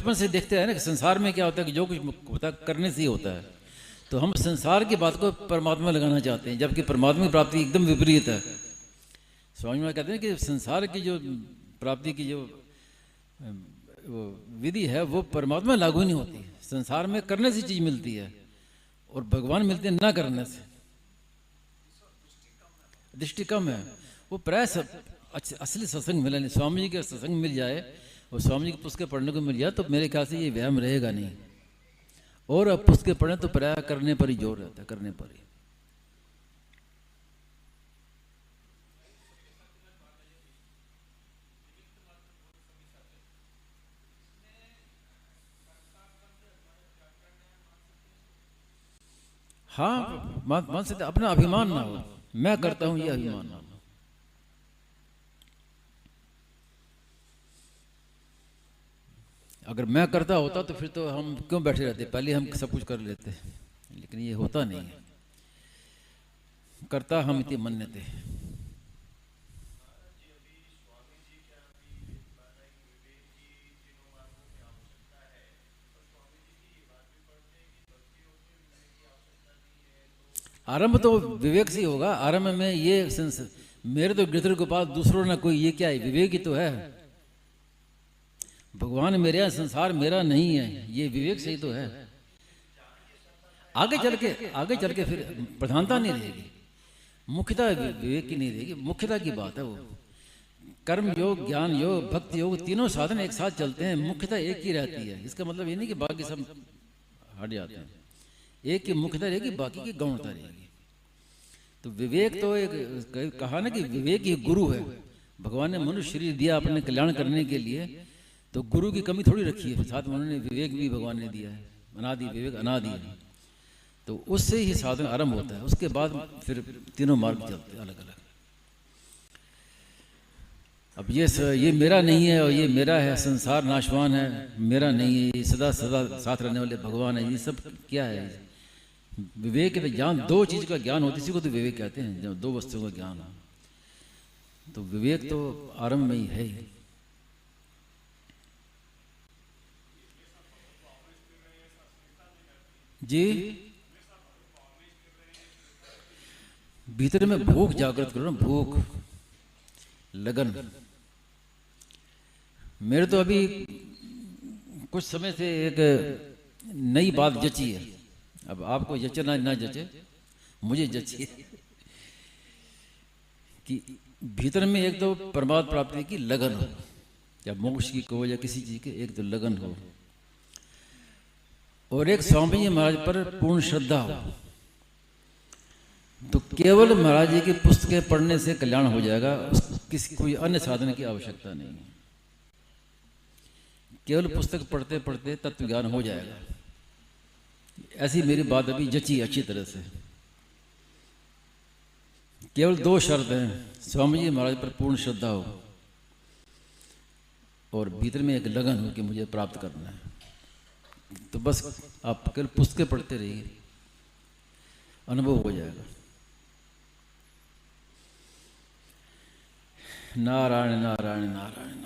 बचपन से देखते हैं ना कि संसार में क्या होता है कि जो कुछ होता है करने से ही होता है। तो हम संसार की बात को परमात्मा लगाना चाहते हैं, जबकि परमात्मा की प्राप्ति एकदम विपरीत है। स्वामी महाराज कहते हैं कि संसार की जो प्राप्ति की जो वो विधि है वो परमात्मा में लागू ही नहीं होती। संसार में करने से चीज मिलती है और भगवान मिलते हैं ना करने से। दृष्टि कम है, वो प्रयास असली सत्संग मिला नहीं। स्वामी जी के सत्संग मिल जाए और स्वामी जी की पुस्तकें पढ़ने को मिल जाए तो मेरे ख्याल से ये व्यायाम रहेगा नहीं। और अब पुस्तकें पढ़ें तो प्रयास करने पर ही जोर रहता है, करने पर ही। हाँ मान सकते, अपना अभिमान ना हो, मैं करता हूं ये अभिमान ना हो। अगर मैं करता होता तो फिर तो हम क्यों बैठे रहते, पहले हम सब कुछ कर लेते। लेकिन ये होता नहीं है, करता हम इति मन्यते। आरंभ तो विवेक से ही होगा। आरंभ में ये मेरे तो गिरधर गोपाल दूसरों ना कोई, ये क्या है, विवेक ही तो है। भगवान मेरे हैं, संसार मेरा नहीं है, ये विवेक से ही तो है। आगे चल के फिर प्रधानता नहीं रहेगी, मुख्यता विवेक की नहीं रहेगी, मुख्यता की बात है वो। कर्म योग, ज्ञान योग, भक्ति योग, तीनों साधन एक साथ चलते हैं, मुख्यता एक ही रहती है। इसका मतलब ये नहीं कि बाकी सब हट जाते हैं, एक की मुख्यता रहेगी, बाकी की गौणता रहेगी। तो विवेक तो एक कहा ना कि विवेक ही गुरु है। भगवान ने मनुष्य शरीर दिया अपने कल्याण करने के लिए, तो गुरु की कमी थोड़ी रखी है। साथ में उन्होंने विवेक भी भगवान ने दिया है, अनादि विवेक अनादि है। तो उससे ही साधन आरंभ होता है, उसके बाद फिर तीनों मार्ग चलते हैं अलग अलग। अब ये मेरा नहीं है और ये मेरा है, संसार नाशवान है, मेरा नहीं है, ये सदा सदा साथ रहने वाले भगवान है, ये सब क्या है? विवेक है ज्ञान, दो चीज का ज्ञान होता है, इसी को तो विवेक कहते हैं, जब दो वस्तुओं का ज्ञान हो। तो विवेक तो आरंभ में ही है ही। जी, भीतर में भूख जागृत करो ना, भूख लगन। मेरे तो अभी कुछ समय से एक नई बात जची है। अब आपको जचे ना जचे, मुझे जची है कि भीतर में एक तो परमात्मा प्राप्ति की लगन हो, या मोक्ष की को या किसी चीज की एक तो लगन हो, और एक स्वामी जी महाराज पर पूर्ण श्रद्धा हो। तो केवल महाराज जी की पुस्तकें पढ़ने से कल्याण हो जाएगा, किसी कोई अन्य साधन की आवश्यकता नहीं है। केवल पुस्तक पढ़ते पढ़ते तत्व ज्ञान हो जाएगा। ऐसी मेरी बात अभी जची अच्छी तरह से। केवल दो शर्त हैं, स्वामी जी महाराज पर पूर्ण श्रद्धा हो और भीतर में एक लगन हो कि मुझे प्राप्त करना है। तो बस आप केवल पुस्तकें पढ़ते रहिए, अनुभव हो जाएगा। नारायण नारायण नारायण।